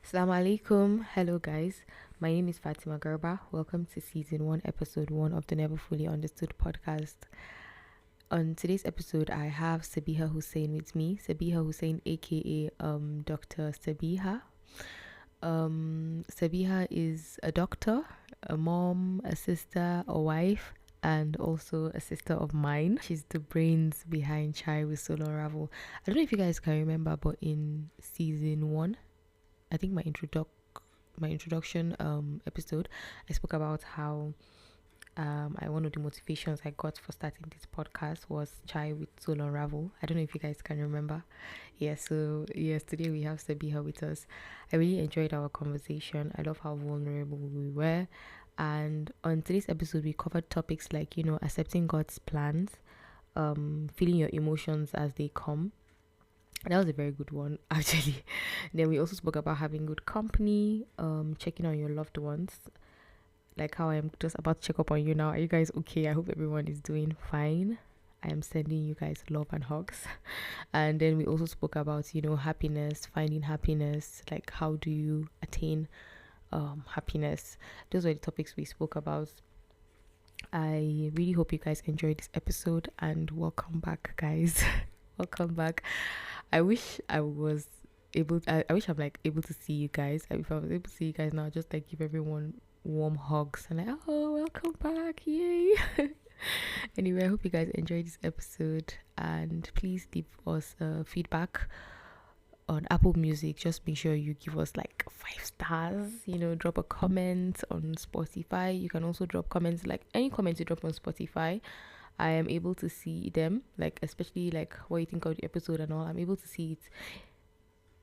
Assalamu alaikum. Hello, guys. My name is Fatima Garba. Welcome to season 1, episode 1 of the Never Fully Understood podcast. On today's episode, I have Sabeeha Hussain with me. Sabeeha Hussain, aka Dr. Sabeeha. Sabeeha is a doctor, a mom, a sister, a wife, and also a sister of mine. She's the brains behind Chai with Solo Unravel. I don't know if you guys can remember, but in season 1, I think my introduction episode, I spoke about how one of the motivations I got for starting this podcast was Chai with Soul Unravel. I don't know if you guys can remember. Yes, today we have Sabeeha with us. I really enjoyed our conversation. I love how vulnerable we were. And on today's episode, we covered topics like, accepting God's plans, feeling your emotions as they come. That was a very good one, actually. Then we also spoke about having good company, checking on your loved ones, like how I'm just about to check up on you now. Are you guys okay? I hope everyone is doing fine. I am sending you guys love and hugs. And then we also spoke about, happiness, finding happiness, like how do you attain happiness. Those were the topics we spoke about. I really hope you guys enjoyed this episode, and welcome back, guys. Welcome back. I wish I was able. I wish I'm like able to see you guys. If I was able to see you guys now, just like give everyone warm hugs and like, oh, welcome back, yay! Anyway, I hope you guys enjoyed this episode, and please leave us feedback on Apple Music. Just make sure you give us like 5 stars. Drop a comment on Spotify. You can also drop comments, like any comments you drop on Spotify. I am able to see them, like especially like what you think of the episode and all. I'm able to see it.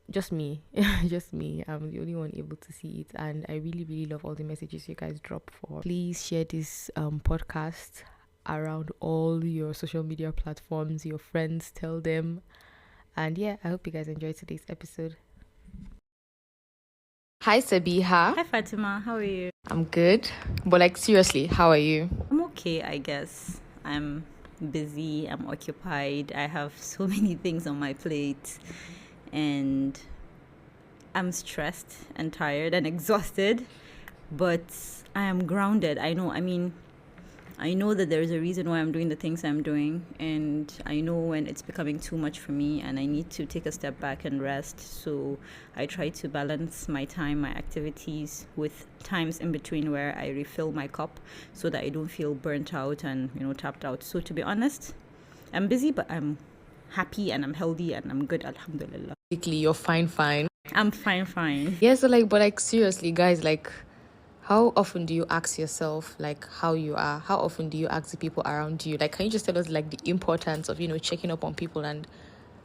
Just me. Just me. I'm the only one able to see it. And I really, really love all the messages you guys drop for. Please share this podcast around all your social media platforms, your friends, tell them. And yeah, I hope you guys enjoyed today's episode. Hi, Sabeeha. Hi, Fatima. How are you? I'm good. But like, seriously, how are you? I'm okay, I guess. I'm busy, I'm occupied, I have so many things on my plate, and I'm stressed and tired and exhausted, but I am grounded. I know that there's a reason why I'm doing the things I'm doing, and I know when it's becoming too much for me and I need to take a step back and rest. So I try to balance my time, my activities with times in between where I refill my cup so that I don't feel burnt out and, tapped out. So to be honest, I'm busy, but I'm happy and I'm healthy and I'm good, alhamdulillah. Basically, you're fine. I'm fine. Yeah, so like, but like seriously, guys, like, how often do you ask yourself like how you are? How often do you ask the people around you? Like, can you just tell us like the importance of checking up on people and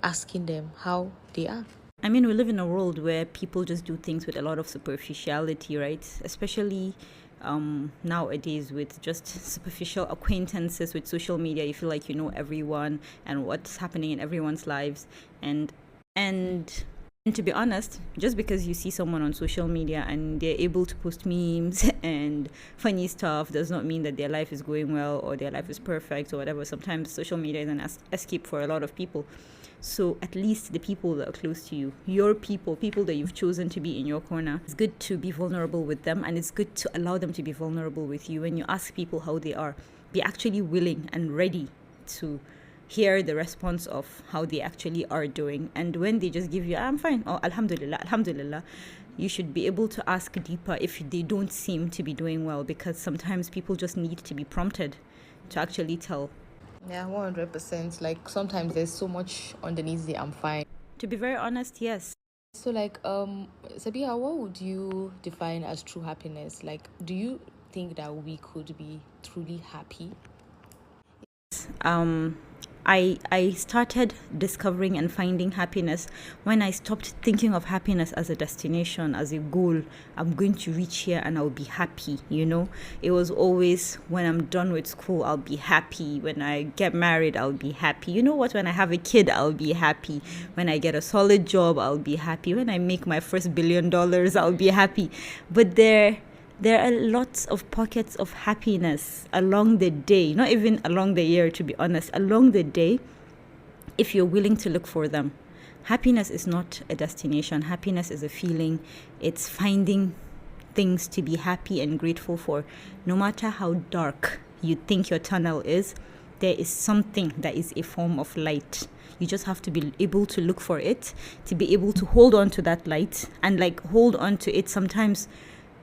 asking them how they are? I mean, we live in a world where people just do things with a lot of superficiality, right? Especially nowadays with just superficial acquaintances with social media. You feel like you know everyone and what's happening in everyone's lives, and to be honest, just because you see someone on social media and they're able to post memes and funny stuff does not mean that their life is going well or their life is perfect or whatever. Sometimes social media is an escape for a lot of people. So at least the people that are close to you, your people that you've chosen to be in your corner, it's good to be vulnerable with them, and it's good to allow them to be vulnerable with you. When you ask people how they are, be actually willing and ready to hear the response of how they actually are doing. And when they just give you, I'm fine, oh, alhamdulillah, you should be able to ask deeper if they don't seem to be doing well, because sometimes people just need to be prompted to actually tell. Yeah, 100%. Like, sometimes there's so much underneath the I'm fine. To be very honest, yes. So like, Sabeeha, what would you define as true happiness? Like, do you think that we could be truly happy? I started discovering and finding happiness when I stopped thinking of happiness as a destination, as a goal. I'm going to reach here and I'll be happy, It was always, when I'm done with school, I'll be happy. When I get married, I'll be happy. You know what? When I have a kid, I'll be happy. When I get a solid job, I'll be happy. When I make my first $1 billion, I'll be happy. But there are lots of pockets of happiness along the day, not even along the year, to be honest, along the day, if you're willing to look for them. Happiness is not a destination. Happiness is a feeling. It's finding things to be happy and grateful for. No matter how dark you think your tunnel is, there is something that is a form of light. You just have to be able to look for it, to be able to hold on to that light and like hold on to it. Sometimes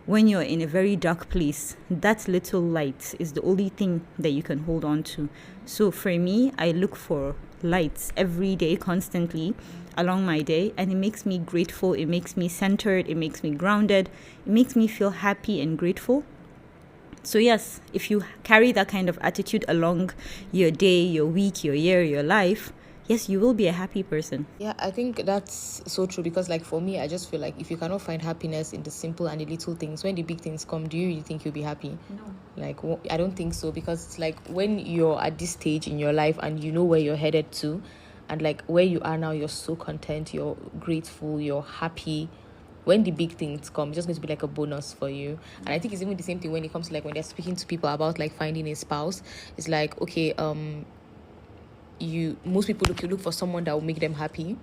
when you're in a very dark place, that little light is the only thing that you can hold on to. So for me, I look for lights every day, constantly along my day, and it makes me grateful, it makes me centered, it makes me grounded, it makes me feel happy and grateful. So yes, if you carry that kind of attitude along your day, your week, your year, your life, yes, you will be a happy person. Yeah, I think that's so true, because like for me, I just feel like if you cannot find happiness in the simple and the little things, when the big things come, do you really think you'll be happy? No. Like, I don't think so, because it's like when you're at this stage in your life and you know where you're headed to, and like where you are now, you're so content, you're grateful, you're happy. When the big things come, it's just going to be like a bonus for you. And I think it's even the same thing when it comes to like when they're speaking to people about like finding a spouse. It's like, okay, most people look for someone that will make them happy,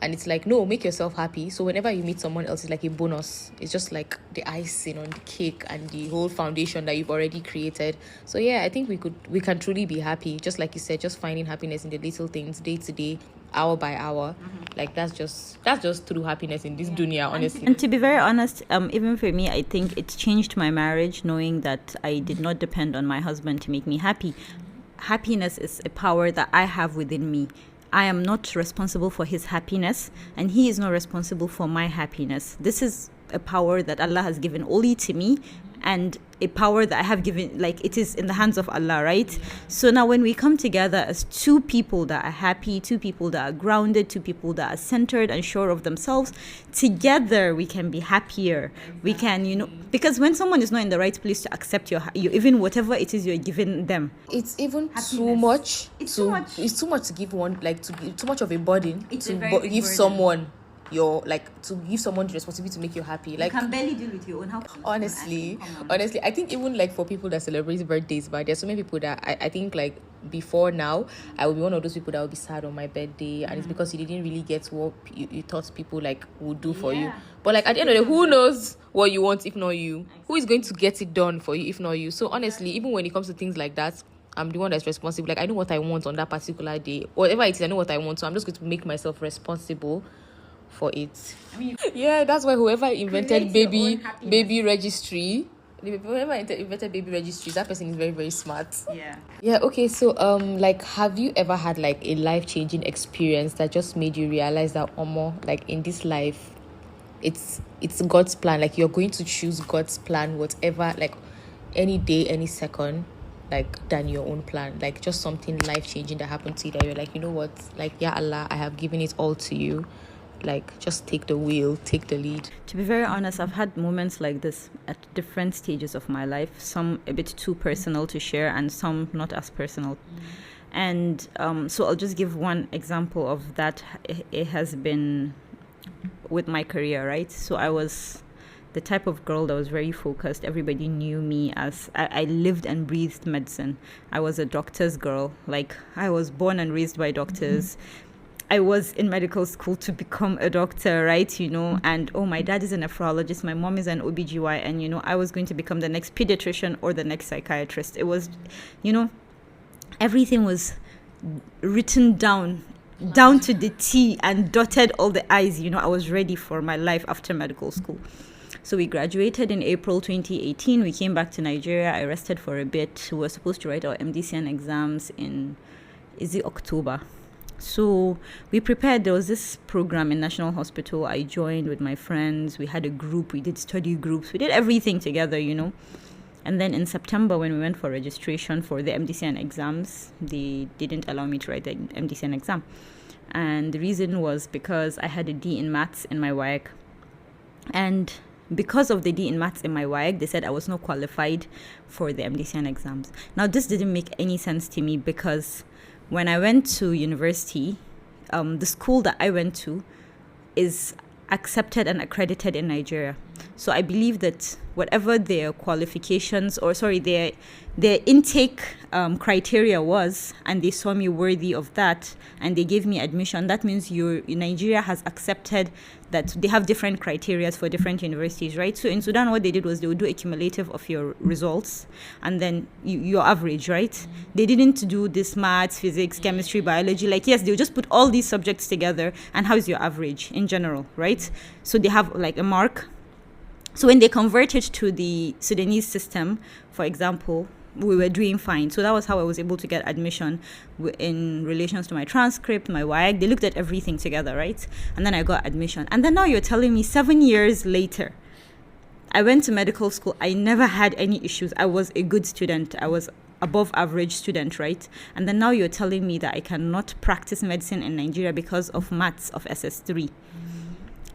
and it's like, no, make yourself happy. So whenever you meet someone else, it's like a bonus. It's just like the icing on the cake and the whole foundation that you've already created. So yeah, I think we can truly be happy, just like you said, just finding happiness in the little things, day to day, hour by hour. Like that's just true happiness in this dunya, honestly. And to be very honest, even for me, I think it's changed my marriage, knowing that I did not depend on my husband to make me happy. Happiness is a power that I have within me. I am not responsible for his happiness, and he is not responsible for my happiness. This is a power that Allah has given only to me, and a power that I have given, like it is in the hands of Allah, right? So now when we come together as two people that are happy, two people that are grounded, two people that are centered and sure of themselves, together we can be happier. We can, because when someone is not in the right place to accept you even whatever it is you're giving them, it's even happiness. too much. It's too much. It's too much to give one, like to give too much of a burden It's to a very big give burden. someone to give someone the responsibility to make you happy. Like, you can barely deal with your own happiness. honestly, I think even like for people that celebrate birthdays, but there's so many people that I think like before now, I would be one of those people that would be sad on my birthday, and it's because you didn't really get what you thought people like would do for you. But like at the end of the day, who knows what you want if not you? Who is going to get it done for you if not you? So honestly, even when it comes to things like that, I'm the one that's responsible. Like I know what I want on that particular day, whatever it is, I know what I want, so I'm just going to make myself responsible for it. Yeah, that's why whoever invented baby registry, whoever invented baby registries, that person is very, very smart. Yeah. Okay, so like, have you ever had like a life-changing experience that just made you realize that like in this life, it's God's plan. Like you're going to choose God's plan, whatever, like any day, any second, like than your own plan. Like just something life-changing that happened to you that you're like, you know what, like, yeah, Allah, I have given it all to you. Like just take the wheel, take the lead. To be very honest, I've had moments like this at different stages of my life, some a bit too personal to share and some not as personal. And so I'll just give one example of that. It has been with my career, right? So I was the type of girl that was very focused. Everybody knew me as I lived and breathed medicine. I was a doctor's girl. Like I was born and raised by doctors. I was in medical school to become a doctor, right? And my dad is a nephrologist, my mom is an OBGYN, I was going to become the next pediatrician or the next psychiatrist. It was, everything was written down to the T and dotted all the I's. I was ready for my life after medical school. So we graduated in April 2018. We came back to Nigeria. I rested for a bit. We were supposed to write our MDCN exams in October. So we prepared. There was this program in National Hospital. I joined with my friends. We had a group. We did study groups. We did everything together, And then in September, when we went for registration for the MDCN exams, they didn't allow me to write the MDCN exam. And the reason was because I had a D in maths in my WAEC. And because of the D in maths in my WAEC, they said I was not qualified for the MDCN exams. Now, this didn't make any sense to me because when I went to university, the school that I went to is accepted and accredited in Nigeria. So I believe that whatever their qualifications, their intake criteria was, and they saw me worthy of that, and they gave me admission, that means Nigeria has accepted that they have different criteria for different universities, right? So in Sudan, what they did was they would do a cumulative of your results and then your average, right? They didn't do this maths, physics, chemistry, biology. Like, yes, they would just put all these subjects together and how's your average in general, right? So they have like a mark. So when they converted to the Sudanese system, for example, we were doing fine. So that was how I was able to get admission in relations to my transcript, my WIAC. They looked at everything together, right? And then I got admission. And then now you're telling me 7 years later, I went to medical school. I never had any issues. I was a good student. I was above average student, right? And then now you're telling me that I cannot practice medicine in Nigeria because of maths of SS3.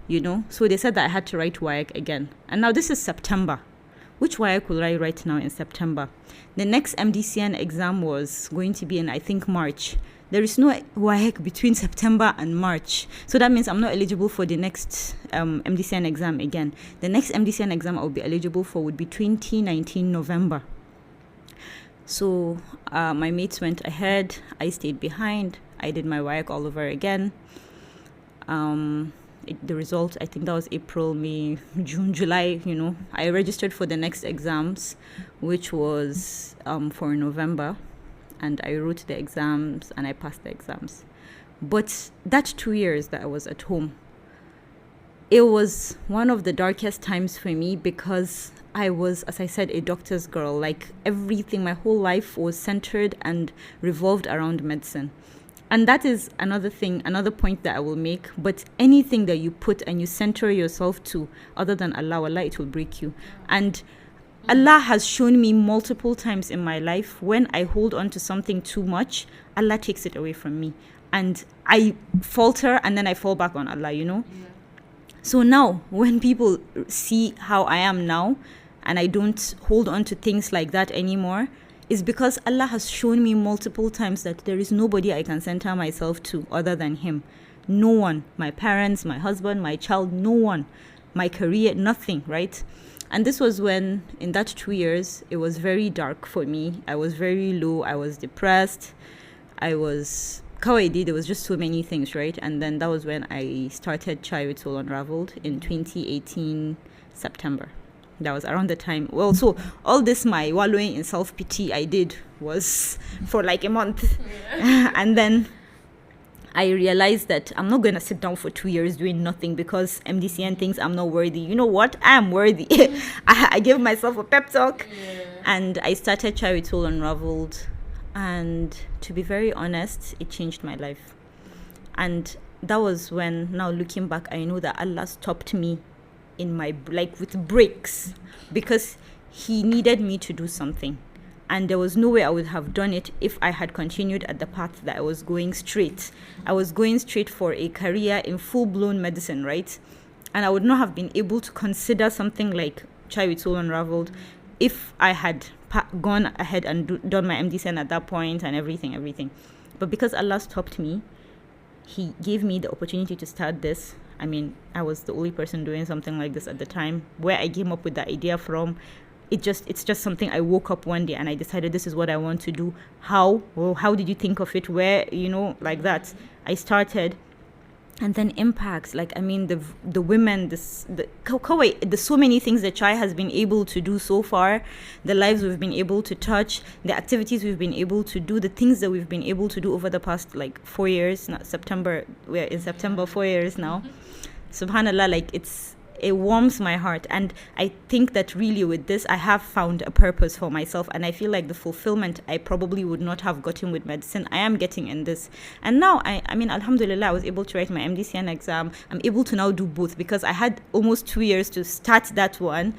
You know, so they said that I had to write WIAC again. And now this is September. Which WIAC will I write now in September? The next MDCN exam was going to be in, I think, March. There is no WIAC between September and March. So that means I'm not eligible for the next MDCN exam again. The next MDCN exam I'll be eligible for would be 2019 November. So my mates went ahead. I stayed behind. I did my WIAC all over again. The result, I think that was April, May, June, July, you know. I registered for the next exams, which was for November. And I wrote the exams and I passed the exams. But that 2 years that I was at home, it was one of the darkest times for me because I was, as I said, a doctor's girl. Like everything, my whole life was centered and revolved around medicine. And that is another thing, another point that I will make. But anything that you put and you center yourself to other than Allah, it will break you. And Allah has shown me multiple times in my life when I hold on to something too much, Allah takes it away from me. And I falter and then I fall back on Allah, you know. Yeah. So now when people see how I am now and I don't hold on to things like that anymore, is because Allah has shown me multiple times that there is nobody I can center myself to other than Him. No one. My parents, my husband, my child, no one. My career, nothing, right? And this was when, in that 2 years, it was very dark for me. I was very low. I was depressed. There was just so many things, right? And then that was when I started Chai with Soul Unraveled in 2018, September. That was around the time. Well, so all this, my wallowing in self-pity I did was for like a month. Yeah. And then I realized that I'm not going to sit down for 2 years doing nothing because MDCN thinks I'm not worthy. You know what? I am worthy. I gave myself a pep talk. Yeah. And I started Chai with Soul Unraveled. And to be very honest, it changed my life. And that was when, now looking back, I know that Allah stopped me in my, like, with breaks, because He needed me to do something. And there was no way I would have done it if I had continued at the path that I was going straight. I was going straight for a career in full-blown medicine, right? And I would not have been able to consider something like Chai with Soul Unraveled if I had gone ahead and done my MDCN at that point and everything. But because Allah stopped me, He gave me the opportunity to start this. I mean, I was the only person doing something like this at the time. Where I came up with the idea from, it's just something I woke up one day and I decided this is what I want to do. How? Well, how did you think of it? Where? You know, like that. I started. And then impacts, like, I mean, the women, there's so many things that Chai has been able to do so far, the lives we've been able to touch, the activities we've been able to do, the things that we've been able to do over the past, like, 4 years. We're in September, 4 years now. Subhanallah, like, it warms my heart. And I think that really with this, I have found a purpose for myself. And I feel like the fulfillment I probably would not have gotten with medicine, I am getting in this. And now, I mean, alhamdulillah, I was able to write my MDCN exam. I'm able to now do both because I had almost 2 years to start that one,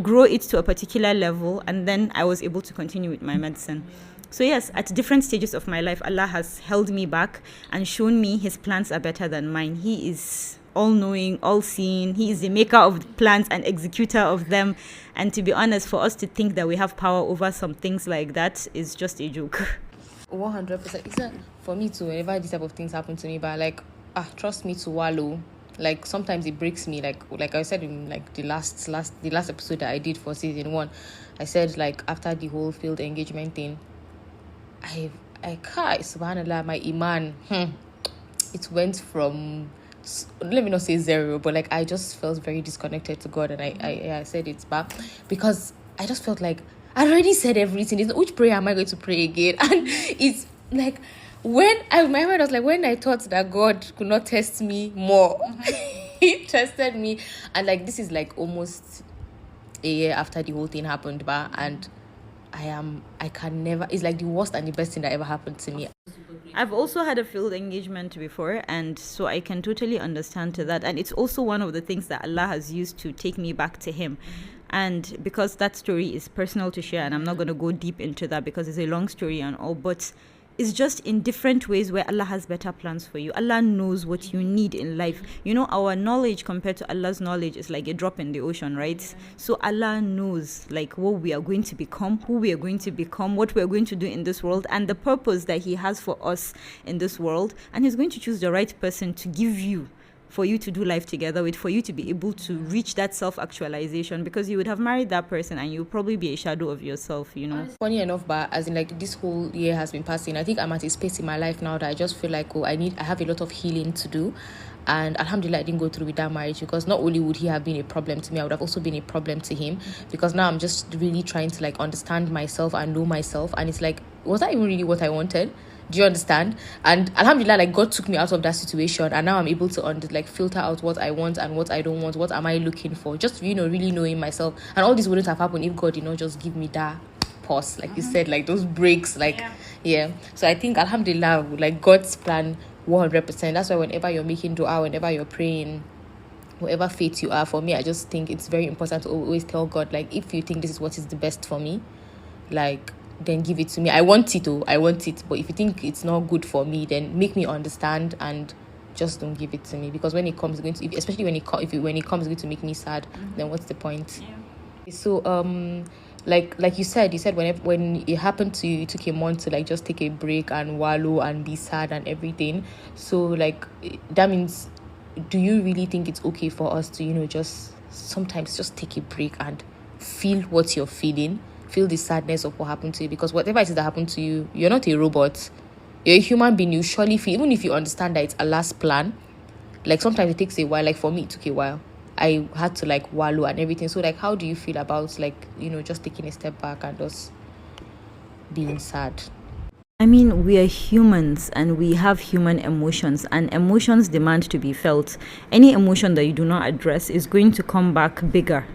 grow it to a particular level, and then I was able to continue with my medicine. So yes, at different stages of my life, Allah has held me back and shown me His plans are better than mine. He is all-knowing, all-seeing. He is the maker of the plans and executor of them. And to be honest, for us to think that we have power over some things like that is just a joke. 100%. It's not for me too. Whenever these type of things happen to me, but like, trust me to wallow. Like sometimes it breaks me. Like I said in like the last episode that I did for season 1, I said like after the whole field engagement thing, I can't, subhanallah, my iman, it went from, let me not say zero, but like I just felt very disconnected to God, and I said it's back because I just felt like I already said everything. Which prayer am I going to pray again? And it's like my mind was like, when I thought that God could not test me more, he tested me, and like this is like almost a year after the whole thing happened, and I can never, it's like the worst and the best thing that ever happened to me. I've also had a field engagement before, and so I can totally understand to that. And it's also one of the things that Allah has used to take me back to Him. And because that story is personal to share, and I'm not going to go deep into that because it's a long story and all, but it's just in different ways where Allah has better plans for you. Allah knows what you need in life. You know, our knowledge compared to Allah's knowledge is like a drop in the ocean, right? So Allah knows like what we are going to become, who we are going to become, what we are going to do in this world, and the purpose that He has for us in this world. And He's going to choose the right person to give you, for you to do life together with, for you to be able to reach that self-actualization, because you would have married that person and you'll probably be a shadow of yourself, you know. Funny enough, but as in like this whole year has been passing, I think I'm at a space in my life now that I just feel like, I have a lot of healing to do. And alhamdulillah, I didn't go through with that marriage, because not only would he have been a problem to me, I would have also been a problem to him, because now I'm just really trying to like understand myself and know myself. And it's like, was that even really what I wanted? Do you understand? And alhamdulillah, like God took me out of that situation, and now I'm able to filter out what I want and what I don't want. What am I looking for? Just, really knowing myself. And all this wouldn't have happened if God did not just give me that pause, like you said, like those breaks, yeah. So I think alhamdulillah, like God's plan 100%. That's why whenever you're making dua, whenever you're praying, whatever faith you are, for me, I just think it's very important to always tell God, like, if you think this is what is the best for me, like, then give it to me. I want it. But if you think it's not good for me, then make me understand and just don't give it to me. Because when it comes, especially when it comes, it's going to make me sad, then what's the point? Yeah. So like you said when it happened to you, it took a month to like just take a break and wallow and be sad and everything. So like that means, do you really think it's okay for us to just sometimes just take a break and feel what you're feeling, feel the sadness of what happened to you? Because whatever it is that happened to you, you're not a robot, you're a human being. You surely feel, even if you understand that it's Allah's plan. Like sometimes it takes a while. Like for me, it took a while. I had to like wallow and everything. So like, how do you feel about like just taking a step back and just being sad? I mean, we are humans and we have human emotions, and emotions demand to be felt. Any emotion that you do not address is going to come back bigger.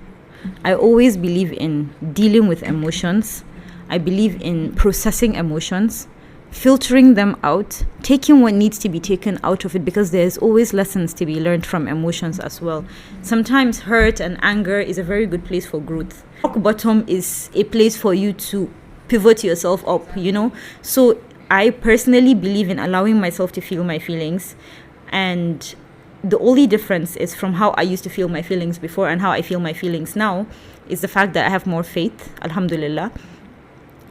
I always believe in dealing with emotions. I believe in processing emotions, filtering them out, taking what needs to be taken out of it, because there's always lessons to be learned from emotions as well. Sometimes hurt and anger is a very good place for growth. Rock bottom is a place for you to pivot yourself up, So I personally believe in allowing myself to feel my feelings, and the only difference is from how I used to feel my feelings before and how I feel my feelings now is the fact that I have more faith, alhamdulillah.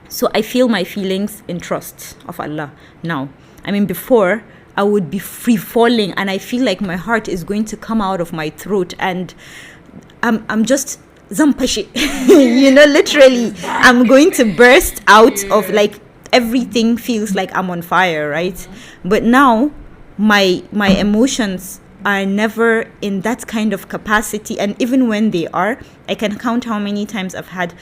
So I feel my feelings in trust of Allah now. I mean, before I would be free falling and I feel like my heart is going to come out of my throat and I'm just zampashi, literally I'm going to burst out of like everything feels like I'm on fire, right? But now my emotions are never in that kind of capacity, and even when they are, I can count how many times I've had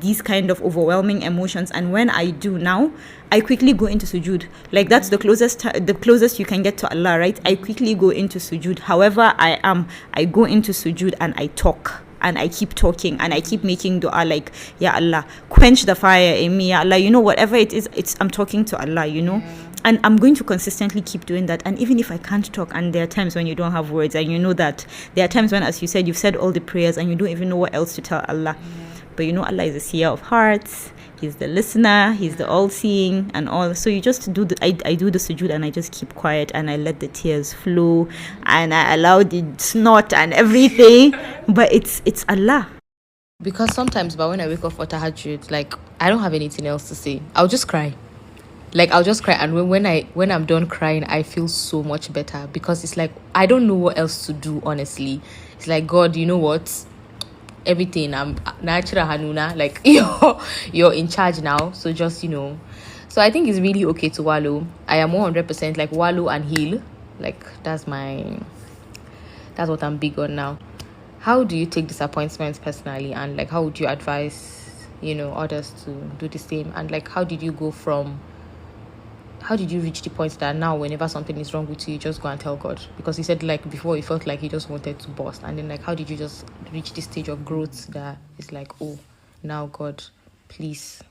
these kind of overwhelming emotions, and when I do now, I quickly go into sujood. Like that's the closest you can get to Allah, right? I quickly go into sujood. However I am, I go into sujood and I talk. And I keep talking and I keep making dua like, Ya Allah, quench the fire in me, Ya Allah, whatever it is, I'm talking to Allah, And I'm going to consistently keep doing that. And even if I can't talk, and there are times when you don't have words, and that there are times when, as you said, you've said all the prayers and you don't even know what else to tell Allah. But Allah is the seer of hearts. He's the listener. He's the all-seeing and all. So you just do I do the sujood and I just keep quiet and I let the tears flow and I allow the snot and everything. But it's Allah. Because sometimes, but when I wake up for tahajjud, like I don't have anything else to say. I'll just cry. Like I'll just cry, and when I'm done crying, I feel so much better because it's like I don't know what else to do. Honestly, it's like God, you know what? Everything I'm natural Hanuna, like you're in charge now. So just so I think it's really okay to wallow. I am 100% like wallow and heal. Like that's what I'm big on now. How do you take disappointments personally, and like how would you advise others to do the same? And like how did you reach the point that now whenever something is wrong with you, you just go and tell God? Because you said like before you felt like you just wanted to burst, and then like how did you just reach this stage of growth that is like, oh, now God, please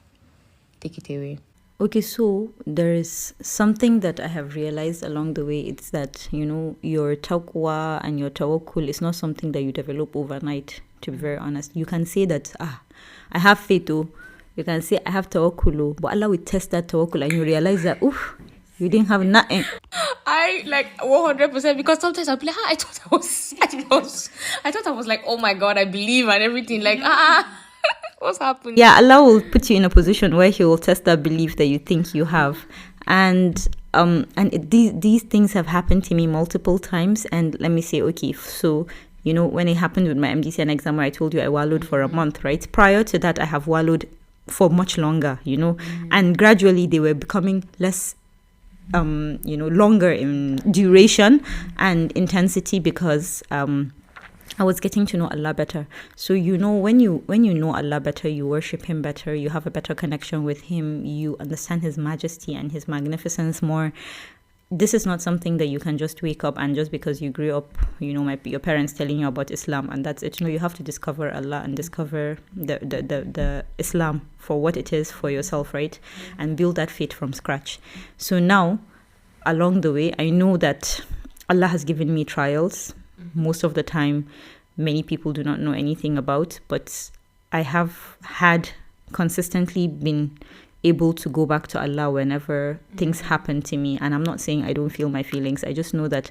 take it away? Okay, so there is something that I have realized along the way. It's that, your taqwa and your tawakkul is not something that you develop overnight, to be very honest. You can say that, I have faith, you can say, I have tawakkul, but Allah will test that tawakkul and you realize that, oof, you didn't have nothing. I like 100% because sometimes I'll be like, I thought I was like, oh my God, I believe and everything. Like, what's happening? Yeah, Allah will put you in a position where He will test that belief that you think you have, and these things have happened to me multiple times. And let me say, okay, so when it happened with my MDCN exam, where I told you I wallowed for a month, right? Prior to that, I have wallowed for much longer, and gradually they were becoming less longer in duration and intensity because I was getting to know Allah better. So when you know Allah better, you worship Him better, you have a better connection with Him, you understand His majesty and His magnificence more. This is not something that you can just wake up and just because you grew up, your parents telling you about Islam and that's it. No, you have to discover Allah and discover the Islam for what it is for yourself, right? And build that faith from scratch. So now, along the way, I know that Allah has given me trials. Most of the time, many people do not know anything about, but I have consistently been able to go back to Allah whenever things happen to me. And I'm not saying I don't feel my feelings. I just know that,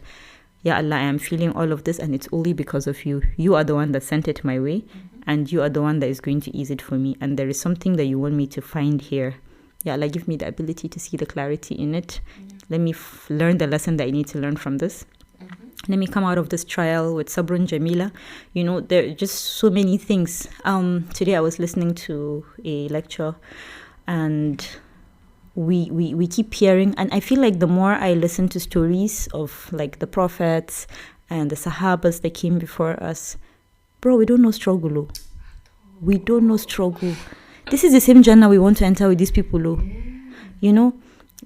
yeah, Allah, I am feeling all of this and it's only because of you. You are the one that sent it my way and you are the one that is going to ease it for me. And there is something that you want me to find here. Yeah, Allah, give me the ability to see the clarity in it. Let me learn the lesson that I need to learn from this. Let me come out of this trial with Sabrun Jamila. There are just so many things. Today I was listening to a lecture and we keep hearing, and I feel like the more I listen to stories of like the prophets and the Sahabas that came before us, bro, we don't know struggle. We don't know struggle. This is the same Jannah we want to enter with these people.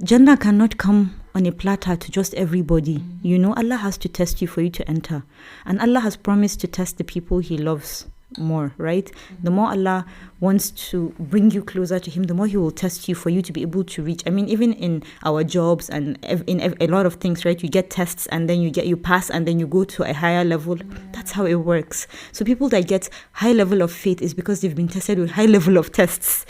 Jannah cannot come on a platter to just everybody. Allah has to test you for you to enter. And Allah has promised to test the people He loves more, right? The more Allah wants to bring you closer to Him, the more He will test you for you to be able to reach. I mean, even in our jobs and in a lot of things, right? You get tests and then you pass and then you go to a higher level. That's how it works. So people that get high level of faith is because they've been tested with high level of tests,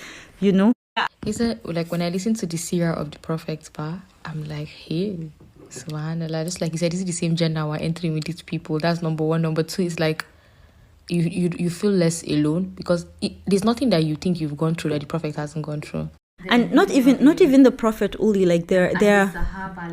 Is it like when I listen to the seerah of the prophets, I'm like, hey, subhanallah, just like you said, this is the same gender we're entering with these people. That's number one. Number two is like you feel less alone because there's nothing that you think you've gone through that the prophet hasn't gone through. And not even the prophet only, like there are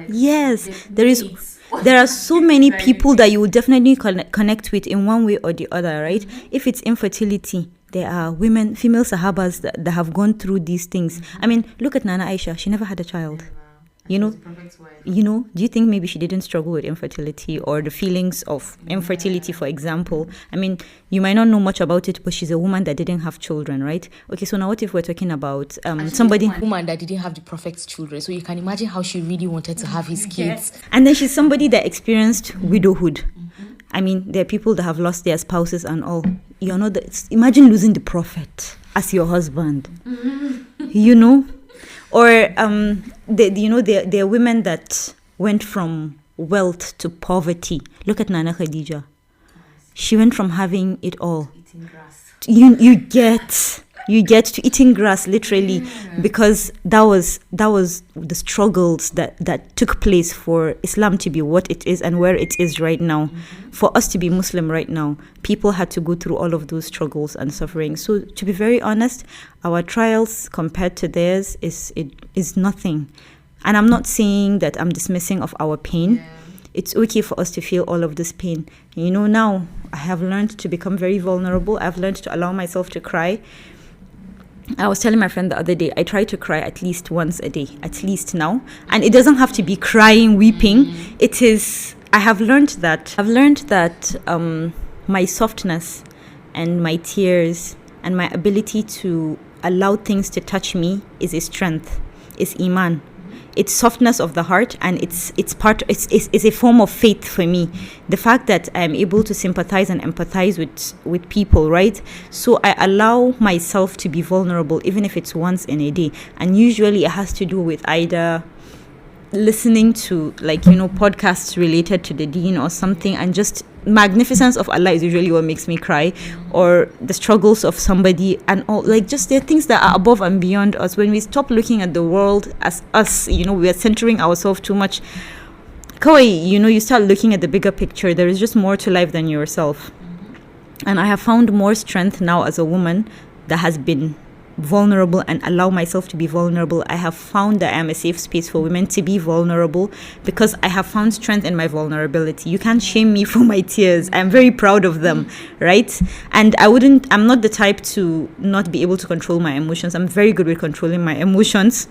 yes, there are so many people that you will definitely connect with in one way or the other, right? If it's infertility, there are female Sahabas that have gone through these things. I mean, look at Nana Aisha. She never had a child. Do you think maybe she didn't struggle with infertility or the feelings of infertility, for example? I mean, you might not know much about it, but she's a woman that didn't have children, right? Okay, so now what if we're talking about somebody... A woman that didn't have the prophet's children, so you can imagine how she really wanted to have his kids. And then she's somebody that experienced widowhood. I mean, there are people that have lost their spouses and all. Imagine losing the prophet as your husband, Or there are women that went from wealth to poverty. Look at Nana Khadija. She went from having it all. Eating grass. You get. You get to eating grass literally, because that was the struggles that took place for Islam to be what it is and where it is right now. For us to be Muslim right now, people had to go through all of those struggles and suffering. So to be very honest, our trials compared to theirs is nothing. And I'm not saying that I'm dismissing of our pain. Yeah. It's okay for us to feel all of this pain. Now I have learned to become very vulnerable. I've learned to allow myself to cry. I was telling my friend the other day, I try to cry at least once a day, at least now. And it doesn't have to be crying, weeping. It is, I have learned that. My softness and my tears and my ability to allow things to touch me is a strength, is iman. It's softness of the heart, and it's a form of faith for me. The fact that I am able to sympathize and empathize with people, right? So I allow myself to be vulnerable, even if it's once in a day. And usually it has to do with either listening to podcasts related to the deen or something, and just magnificence of Allah is usually what makes me cry, or the struggles of somebody, and all, just there are things that are above and beyond us. When we stop looking at the world as us, we are centering ourselves too much. You start looking at the bigger picture. There is just more to life than yourself. And I have found more strength now as a woman that has been vulnerable and allow myself to be vulnerable. I have found that I am a safe space for women to be vulnerable, because I have found strength in my vulnerability. You can't shame me for my tears. I'm very proud of them, right? And I'm not the type to not be able to control my emotions. I'm very good with controlling my emotions,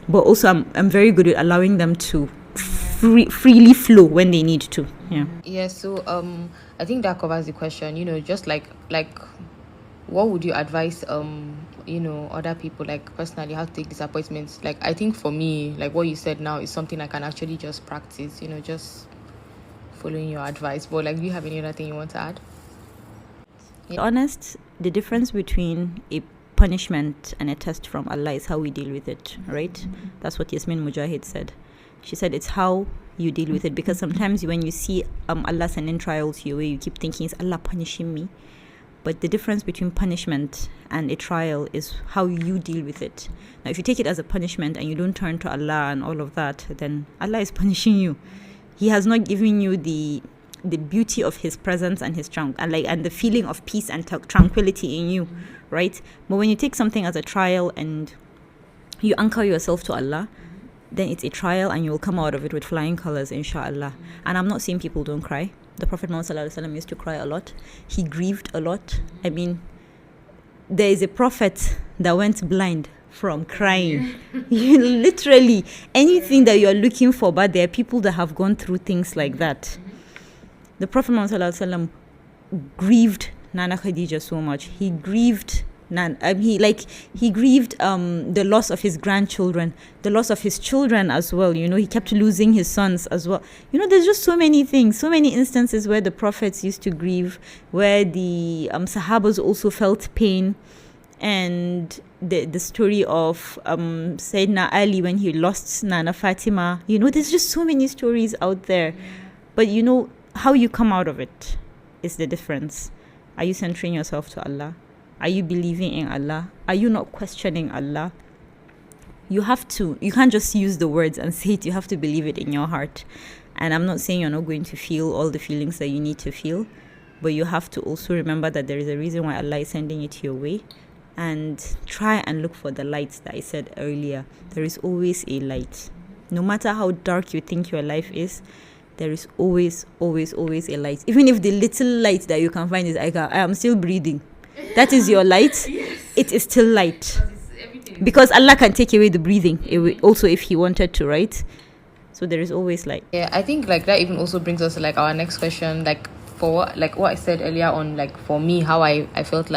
but also I'm very good at allowing them to freely flow when they need to. Yeah, so I think that covers the question. Just like what would you advise other people, personally, how to take disappointments? I think for me, what you said now is something I can actually just practice, just following your advice. But do you have any other thing you want to add? Yeah. Honest, the difference between a punishment and a test from Allah is how we deal with it, right? That's what Yasmin Mujahid said. She said it's how you deal with it, because sometimes when you see Allah sending trials your way, you keep thinking, is Allah punishing me? But the difference between punishment and a trial is how you deal with it. Now, if you take it as a punishment and you don't turn to Allah and all of that, then Allah is punishing you. He has not given you the beauty of His presence and His and the feeling of peace and tranquility in you, right? But when you take something as a trial and you anchor yourself to Allah, then it's a trial and you will come out of it with flying colors, inshallah. And I'm not saying people don't cry. The Prophet Muhammad used to cry a lot. He grieved a lot. I mean, there is a prophet that went blind from crying. Literally, anything that you're looking for, but there are people that have gone through things like that. The Prophet Muhammad grieved Nana Khadija so much. He grieved he grieved the loss of his grandchildren, the loss of his children as well. He kept losing his sons as well. There's just so many things, so many instances where the prophets used to grieve, where the Sahabas also felt pain. And the story of Sayyidina Ali when he lost Nana Fatima. There's just so many stories out there. But how you come out of it is the difference. Are you centering yourself to Allah? Are you believing in Allah? Are you not questioning Allah? You can't just use the words and say it. You have to believe it in your heart. And I'm not saying you're not going to feel all the feelings that you need to feel, but you have to also remember that there is a reason why Allah is sending it your way. And try and look for the lights that I said earlier. There is always a light. No matter how dark you think your life is, there is always, always, always a light. Even if the little light that you can find is I am still breathing. That is your light. Yes. It is still light. Because Allah can take away the breathing also if He wanted to, right? So there is always light. Yeah, I think that even also brings us to our next question. For what I said earlier on, for me, how I felt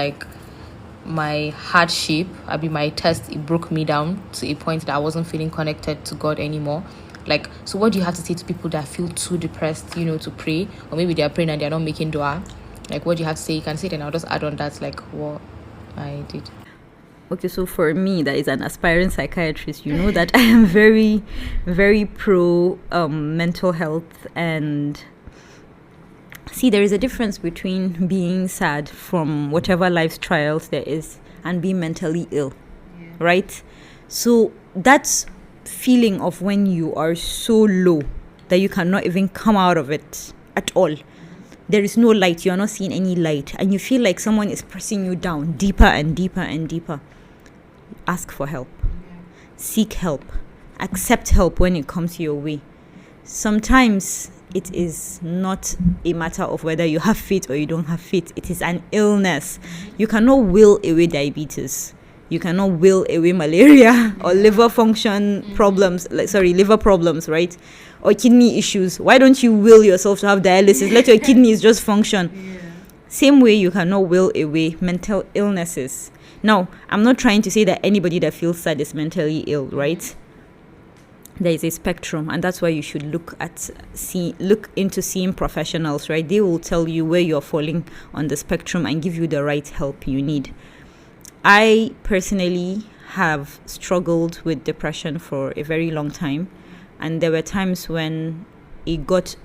my hardship, my test, it broke me down to a point that I wasn't feeling connected to God anymore. So what do you have to say to people that feel too depressed, to pray, or maybe they are praying and they're not making dua? What do you have to say? You can say it, and I'll just add on that, what I did. Okay, so for me, that is an aspiring psychiatrist, that I am very, very pro mental health. And see, there is a difference between being sad from whatever life's trials there is and being mentally ill, right? So that's feeling of when you are so low that you cannot even come out of it at all. There is no light. You're not seeing any light, and you feel like someone is pressing you down deeper and deeper and deeper. Ask for help. Seek help. Accept help when it comes your way. Sometimes it is not a matter of whether you have faith or you don't have faith. It is an illness. You cannot will away diabetes. You cannot will away malaria or liver function problems, liver problems, right? Or kidney issues. Why don't you will yourself to have dialysis? Let your kidneys just function. Same way you cannot will away mental illnesses. Now, I'm not trying to say that anybody that feels sad is mentally ill, right? There is a spectrum, and that's why you should look into seeing professionals, right? They will tell you where you're falling on the spectrum and give you the right help you need. I personally have struggled with depression for a very long time, and there were times when it got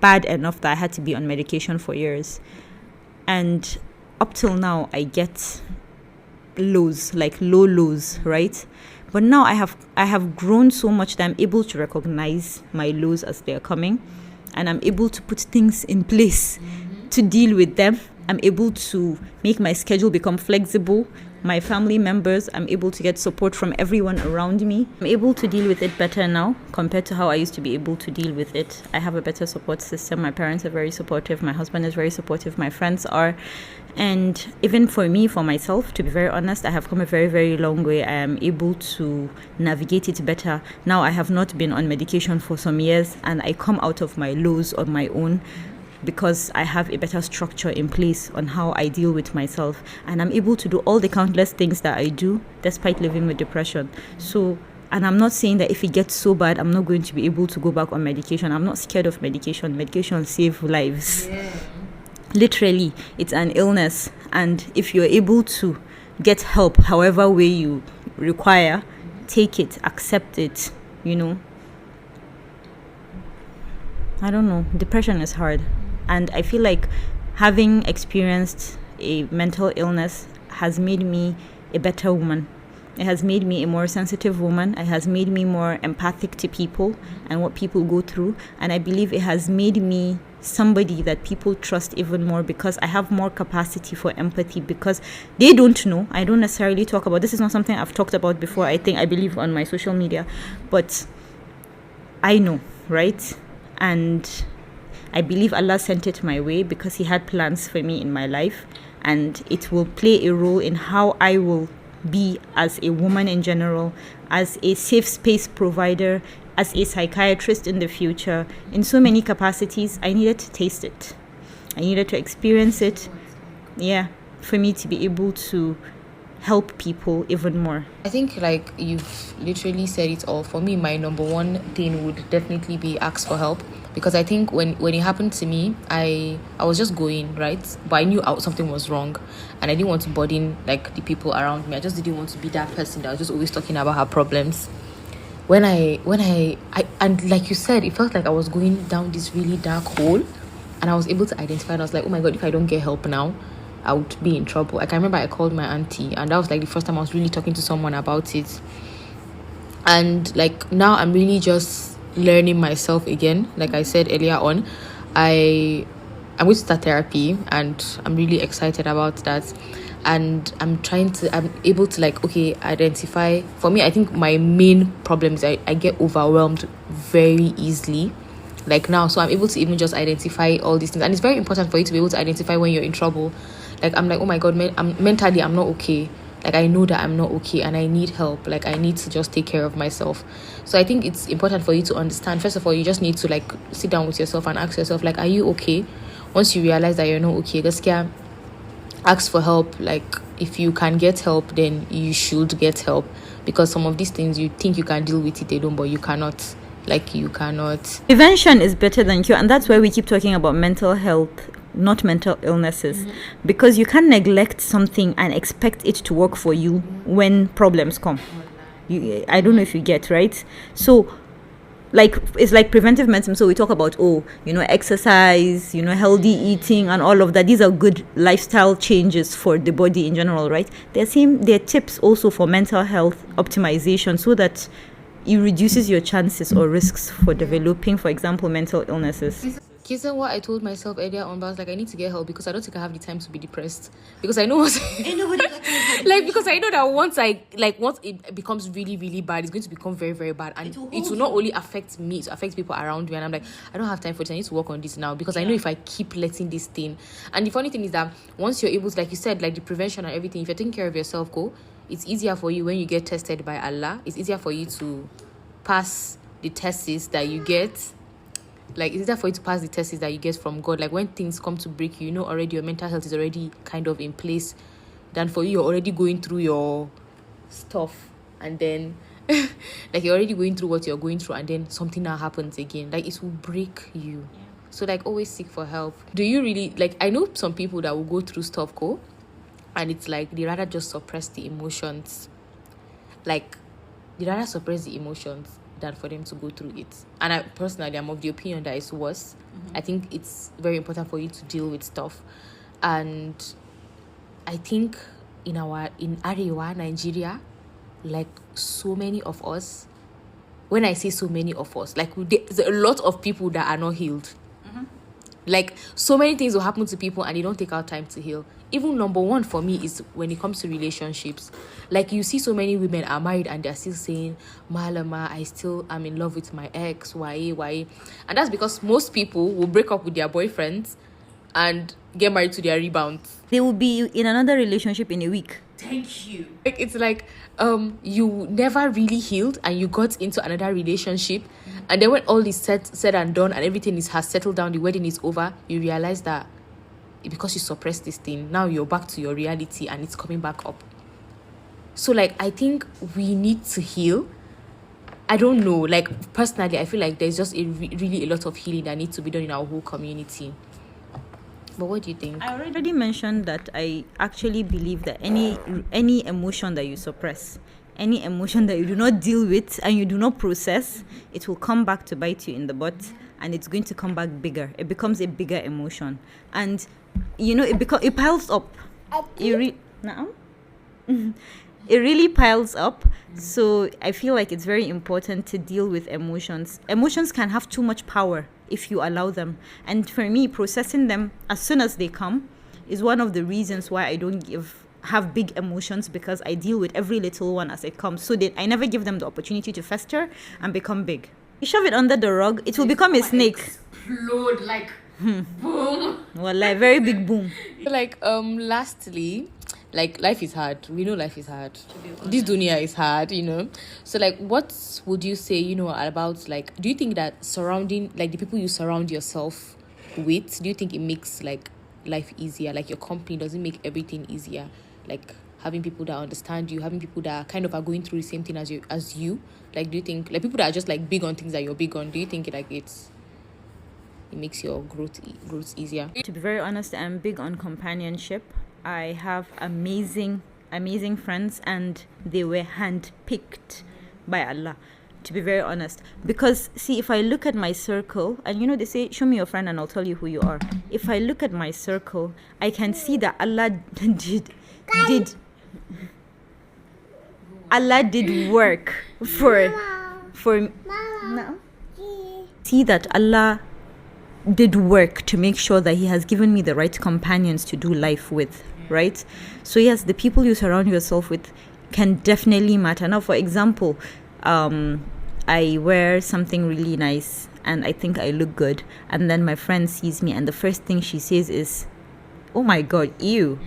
bad enough that I had to be on medication for years. And up till now, I get lows, like low lows, right? But now I have grown so much that I'm able to recognize my lows as they're coming, and I'm able to put things in place to deal with them. I'm able to make my schedule become flexible. My family members, I'm able to get support from everyone around me. I'm able to deal with it better now compared to how I used to be able to deal with it. I have a better support system. My parents are very supportive. My husband is very supportive. My friends are. And even for me, for myself, to be very honest, I have come a very, very long way. I am able to navigate it better. Now I have not been on medication for some years, and I come out of my lows on my own because I have a better structure in place on how I deal with myself, and I'm able to do all the countless things that I do despite living with depression. So, and I'm not saying that if it gets so bad, I'm not going to be able to go back on medication. I'm not scared of medication. Medication saves lives. Yeah. Literally, it's an illness, and if you're able to get help however way you require, take it, accept it, I don't know, depression is hard. And I feel like having experienced a mental illness has made me a better woman. It has made me a more sensitive woman. It has made me more empathic to people and what people go through. And I believe it has made me somebody that people trust even more because I have more capacity for empathy because they don't know. I don't necessarily talk about, this is not something I've talked about before, I believe on my social media, but I know, right? And I believe Allah sent it my way because He had plans for me in my life, and it will play a role in how I will be as a woman in general, as a safe space provider, as a psychiatrist in the future. In so many capacities, I needed to taste it. I needed to experience it, for me to be able to help people even more. I think like you've literally said it all. For me, my number one thing would definitely be ask for help, because I think when it happened to me, I was just going, right? But I knew something was wrong, and I didn't want to burden like the people around me. I just didn't want to be that person that was just always talking about her problems. When I and like you said, it felt like I was going down this really dark hole, and I was able to identify, and I was like, oh my God, if I don't get help now, I would be in trouble. Like I remember I called my auntie, and that was like the first time I was really talking to someone about it. And like now I'm really just learning myself again. Like I said earlier on, I'm going to start therapy, and I'm really excited about that. And I'm able to identify. For me, I think my main problem is I get overwhelmed very easily. Like now, so I'm able to even just identify all these things, and it's very important for you to be able to identify when you're in trouble. Like I'm like, oh my God, mentally I'm not okay. Like I know that I'm not okay, and I need help. Like I need to just take care of myself. So I think it's important for you to understand. First of all, you just need to like sit down with yourself and ask yourself, like, are you okay? Once you realize that you're not okay, just ask for help. Like if you can get help, then you should get help, because some of these things you think you can deal with it alone, but you cannot. Like you cannot. Prevention is better than cure, and that's why we keep talking about mental health, not mental illnesses, because you can't neglect something and expect it to work for you when problems come. I don't know if you get, right? So like it's like preventive medicine. So we talk about exercise, healthy eating and all of that. These are good lifestyle changes for the body in general, right? They're tips also for mental health optimization, so that it reduces your chances or risks for developing, for example, mental illnesses. Kisa, what I told myself earlier on, but I was like, I need to get help because I don't think I have the time to be depressed. Because I know what because I know that once it becomes really, really bad, it's going to become very, very bad. And it will not only affect me, it will affect people around me. And I'm like, I don't have time for this. I need to work on this now. Because I know if I keep letting this thing. And the funny thing is that once you're able to, like you said, like the prevention and everything, if you're taking care of yourself, it's easier for you when you get tested by Allah. It's easier for you to pass the tests that you get. Like, it's easier for you to pass the tests that you get from God. Like, when things come to break you, already your mental health is already kind of in place. Than for you, you're already going through your stuff. And then, like, you're already going through what you're going through. And then something now happens again. Like, it will break you. Yeah. So, like, always seek for help. Do you really, like, I know some people that will go through stuff, and it's like, they rather just suppress the emotions. Like, they rather suppress the emotions than for them to go through it. And I personally, I'm of the opinion that it's worse. I think it's very important for you to deal with stuff. And I think in Arewa, Nigeria, like, so many of us, when I say so many of us, like, there's a lot of people that are not healed. Like, so many things will happen to people and they don't take out time to heal. Even number one for me is when it comes to relationships. Like, you see so many women are married and they're still saying, Malama, I'm in love with my ex, why? And that's because most people will break up with their boyfriends and get married to their rebounds. They will be in another relationship in a week. Thank you. Like, it's like you never really healed and you got into another relationship, and then when all is said and done and everything has settled down, the wedding is over, you realize that because you suppressed this thing, now you're back to your reality and it's coming back up. So, like, I think we need to heal. I don't know, like, personally, I feel like there's just really a lot of healing that needs to be done in our whole community. But what do you think? I already mentioned that I actually believe that any emotion that you suppress, any emotion that you do not deal with and you do not process, it will come back to bite you in the butt, and it's going to come back bigger. It becomes a bigger emotion, and it piles up. It really piles up. So I feel like it's very important to deal with emotions. Emotions can have too much power if you allow them. And for me, processing them as soon as they come is one of the reasons why I don't have big emotions, because I deal with every little one as it comes. So I never give them the opportunity to fester and become big. You shove it under the rug, it will become a snake. Explode, like, boom. Well, like, very big boom. Like, lastly, like, life is hard. We know life is hard. This dunya is hard, So, like, what would you say, about, like, do you think that surrounding, like, the people you surround yourself with, do you think it makes, like, life easier? Like, your company, does it make everything easier? Like, having people that understand you, having people that kind of are going through the same thing as you. Like, do you think, like, people that are just, like, big on things that you're big on, do you think, like, it makes your growth easier? To be very honest, I'm big on companionship. I have amazing friends, and they were handpicked by Allah, to be very honest. Because, see, if I look at my circle, and they say, show me your friend and I'll tell you who you are. If I look at my circle, I can see that Allah did work for no. See that Allah did work to make sure that He has given me the right companions to do life with, right? So yes, the people you surround yourself with can definitely matter. Now, for example, I wear something really nice and I think I look good, and then my friend sees me and the first thing she says is, oh my God, ew.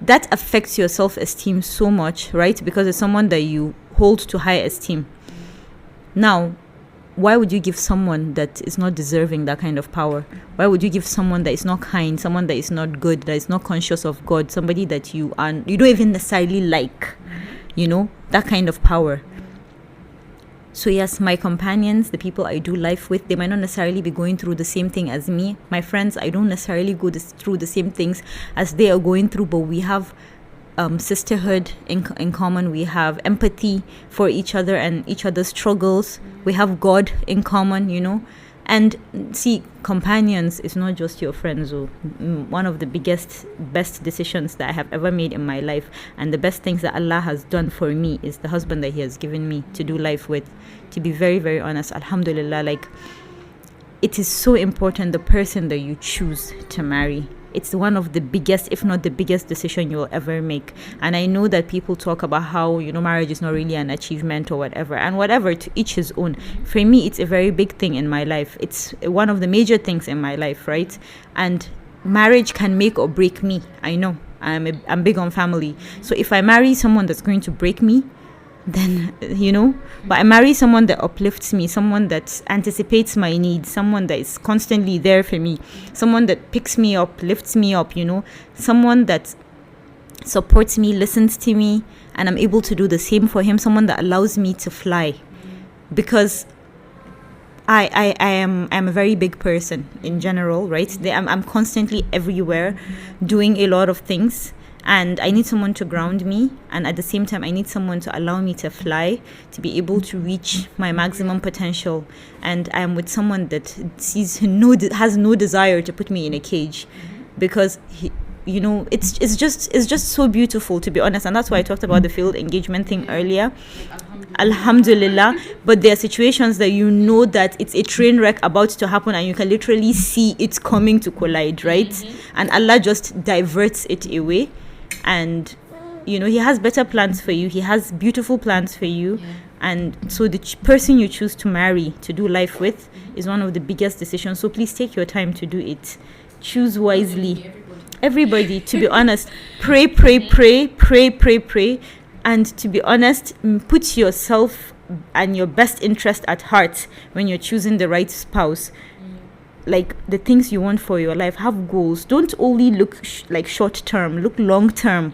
That affects your self-esteem so much, right? Because it's someone that you hold to high esteem. Now, why would you give someone that is not deserving that kind of power? Why would you give someone that is not kind, someone that is not good, that is not conscious of God, somebody that you don't even necessarily like, that kind of power? So yes, my companions, the people I do life with, they might not necessarily be going through the same thing as me. My friends, I don't necessarily go through the same things as they are going through, but we have sisterhood in common. We have empathy for each other and each other's struggles. We have God in common, And see, companions is not just your friends. One of the best decisions that I have ever made in my life, and the best things that Allah has done for me, is the husband that He has given me to do life with. To be very, very honest, alhamdulillah, it is so important, the person that you choose to marry. It's one of the biggest, if not the biggest decision you'll ever make. And I know that people talk about how, marriage is not really an achievement or whatever. And whatever, to each his own. For me, it's a very big thing in my life. It's one of the major things in my life, right? And marriage can make or break me. I know. I'm big on family. So if I marry someone that's going to break me, then, but I marry someone that uplifts me, someone that anticipates my needs, someone that is constantly there for me, someone that picks me up, lifts me up, someone that supports me, listens to me, and I'm able to do the same for him, someone that allows me to fly. Because I am a very big person in general, right? I'm constantly everywhere doing a lot of things. And I need someone to ground me, and at the same time I need someone to allow me to fly, to be able to reach my maximum potential. And I am with someone that has no desire to put me in a cage, because it's just so beautiful, to be honest. And that's why I talked about the failed engagement thing earlier. Alhamdulillah. But there are situations that that it's a train wreck about to happen, and you can literally see it coming to collide, right? And Allah just diverts it away. And He has better plans for you. He has beautiful plans for you. And so the person you choose to marry, to do life with, is one of the biggest decisions. So please take your time to do it. Choose wisely. Everybody, to be honest, pray. And to be honest, put yourself and your best interest at heart when you're choosing the right spouse. Like the things you want for your life, have goals. Don't only look short term, look long term.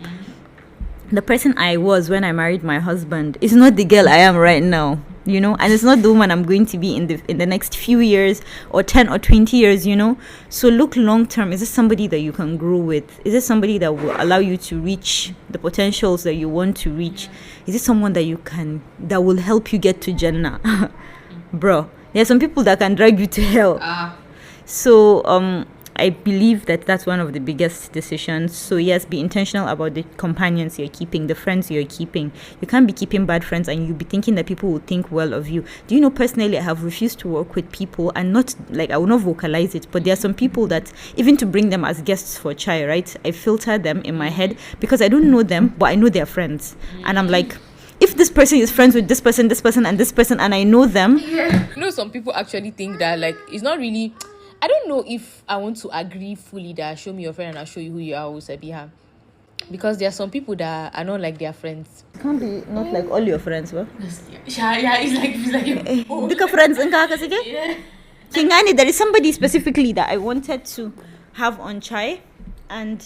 The person I was when I married my husband is not the girl I am right now, and it's not the woman I'm going to be in the next few years, or 10 or 20 years, So look long term. Is this somebody that you can grow with? Is this somebody that will allow you to reach the potentials that you want to reach? Is it someone that will help you get to Jannah? Bro, there are some people that can drag you to hell. So I believe that that's one of the biggest decisions. So yes, be intentional about the companions you're keeping, the friends you're keeping. You can't be keeping bad friends and you'll be thinking that people will think well of you. Do you know, personally, I have refused to work with people, and I will not vocalize it, but there are some people that, even to bring them as guests for chai, right, I filter them in my head, because I don't know them, but I know they're friends. And I'm like, if this person is friends with this person, and this person, and I know them. Some people actually think that it's not really... I don't know if I want to agree fully that show me your friend and I'll show you who you are, Sabeeha. Because there are some people that are not like their friends. It can't be not like all your friends, bro. Yeah, it's like friends. Yeah. There is somebody specifically that I wanted to have on chai, and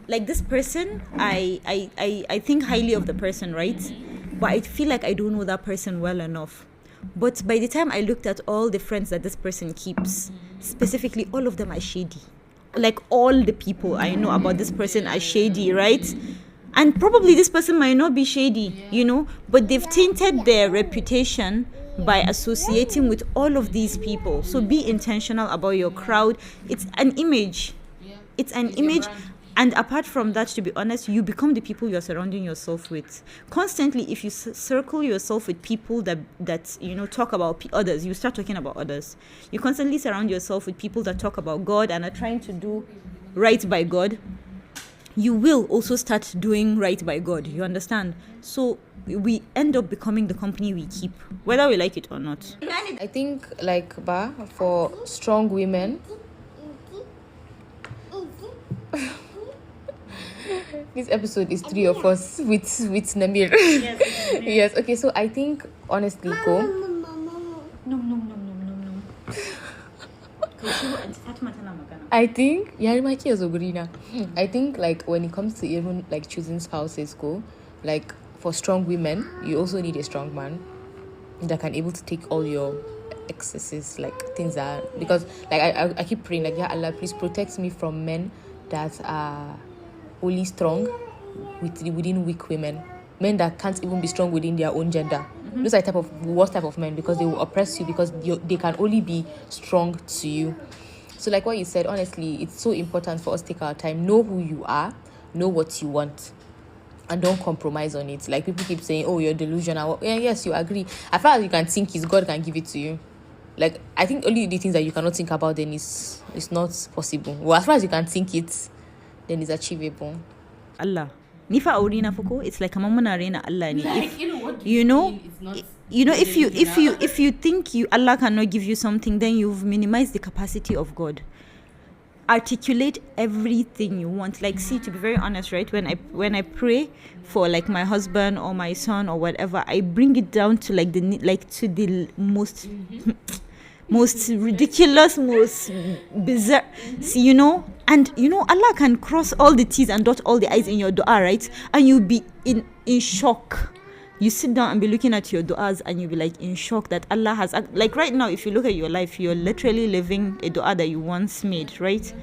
this person, I think highly of the person, right? But I feel like I don't know that person well enough. But by the time I looked at all the friends that this person keeps, specifically, all of them are shady. All the people I know about this person are shady, right? And probably this person might not be shady, but they've tainted their reputation by associating with all of these people. So be intentional about your crowd. It's an image. It's an image. And apart from that, to be honest, you become the people you're surrounding yourself with. Constantly, if you circle yourself with people that talk about others, you start talking about others. You constantly surround yourself with people that talk about God and are trying to do right by God. You will also start doing right by God. You understand? So we end up becoming the company we keep, whether we like it or not. I think, for strong women... This episode is 3 of us with Namir. Yes. Okay, so I think, honestly, No. I think I think when it comes to even choosing spouses, for strong women, you also need a strong man that can able to take all your excesses, things that, because I keep praying, yeah Allah, please protect me from men that are only strong within weak women. Men that can't even be strong within their own gender. Those are the worst type of men, because they will oppress you, because they can only be strong to you. So like what you said, honestly, it's so important for us to take our time, know who you are, know what you want, and don't compromise on it. Like people keep saying, oh, you're delusional. Yeah, yes, you agree. As far as you can think it, God can give it to you. Like, I think only the things that you cannot think about, then it's not possible. Well, as far as you can think it, then it's achievable. Allah. Nifa aurina fuko, it's like amamuna arena Allah ni. Like, you know if you think Allah cannot give you something, then you've minimized the capacity of God. Articulate everything you want. Like, see, to be very honest, right, when I pray for like my husband or my son or whatever, I bring it down to like the most most ridiculous, most bizarre. See, and Allah can cross all the T's and dot all the I's in your dua, right? And you'll be in shock. You sit down and be looking at your du'as and you'll be like in shock that Allah has, like right now, if you look at your life, you're literally living a du'a that you once made, right?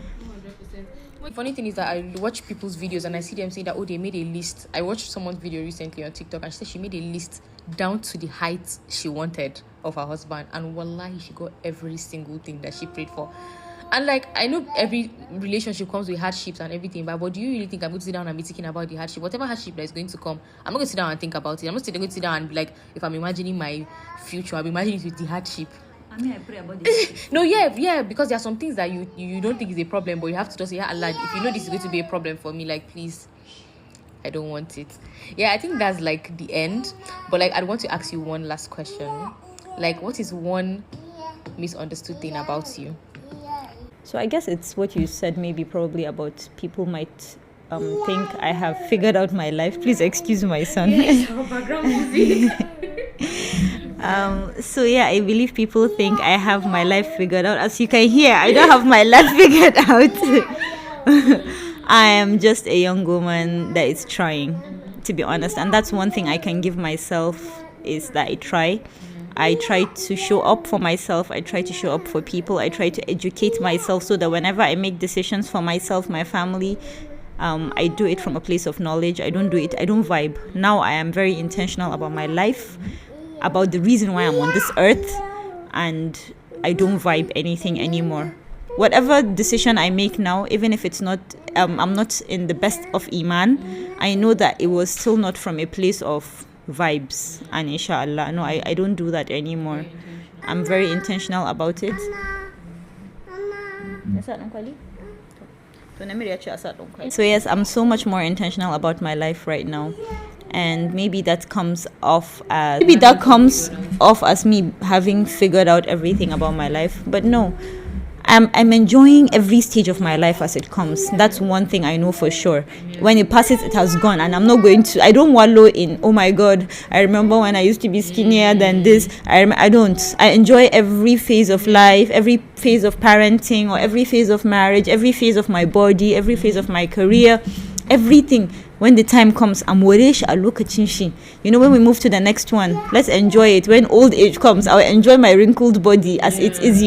The funny thing is that I watch people's videos and I see them saying that, oh, they made a list. I watched someone's video recently on TikTok and she said she made a list down to the height she wanted of her husband, and wallahi, she got every single thing that she prayed for. And like, I know every relationship comes with hardships and everything, but do you really think I'm going to sit down and be thinking about the hardship? Whatever hardship that is going to come, I'm not going to sit down and think about it. I'm not going to sit down and be like, if I'm imagining my future, I'll be imagining it with the hardship. I mean, I pray about this. No, yeah, because there are some things that you don't think is a problem, but you have to just say, yeah, Allah, if you know this is going to be a problem for me, like, please, I don't want it. Yeah, I think that's like the end. But like, I want to ask you one last question. Like, what is one misunderstood thing about you? So I guess it's what you said, maybe probably about people might think I have figured out my life. Please excuse my son. Yes, our background music. So yeah, I believe people think I have my life figured out. As you can hear, I don't have my life figured out. I am just a young woman that is trying, to be honest. And that's one thing I can give myself, is that I try. I try to show up for myself. I try to show up for people. I try to educate myself so that whenever I make decisions for myself, my family, I do it from a place of knowledge. I don't vibe. Now I am very intentional about my life, about the reason why I'm on this earth, and I don't vibe anything anymore. Whatever decision I make now, even if it's not, I'm not in the best of Iman, I know that it was still not from a place of vibes, and inshallah, no, I don't do that anymore. I'm very intentional about it. So yes, I'm so much more intentional about my life right now, and maybe that comes off as me having figured out everything about my life, but no, I'm enjoying every stage of my life as it comes. That's one thing I know for sure. When it passes, it has gone, and I don't wallow in, oh my God, I remember when I used to be skinnier than this. I don't. I enjoy every phase of life, every phase of parenting, or every phase of marriage, every phase of my body, every phase of my career, everything. When the time comes, I'm worish a look at when we move to the next one, let's enjoy it. When old age comes, I'll enjoy my wrinkled body as it is,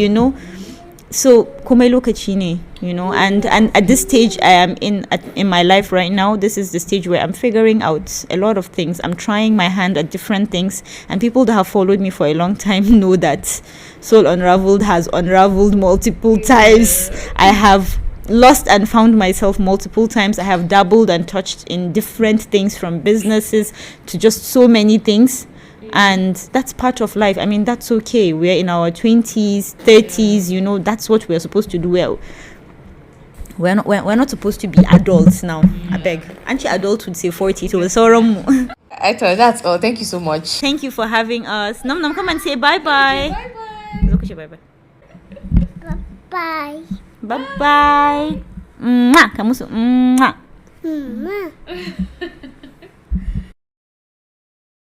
So, and at this stage I am in my life right now, this is the stage where I'm figuring out a lot of things. I'm trying my hand at different things, and people that have followed me for a long time know that Soul Unraveled has unraveled multiple times. I have lost and found myself multiple times. I have dabbled and touched in different things, from businesses to just so many things. And that's part of life. I mean, that's okay. We're in our 20s, 30s, that's what we're supposed to do. We're not supposed to be adults now. I beg. Aren't you adult would say 40 to a I thought that's all. Thank you so much. Thank you for having us. Nam, come and say bye-bye. Bye-bye. Bye. Bye-bye. Mwah. Kamusu. Mwah.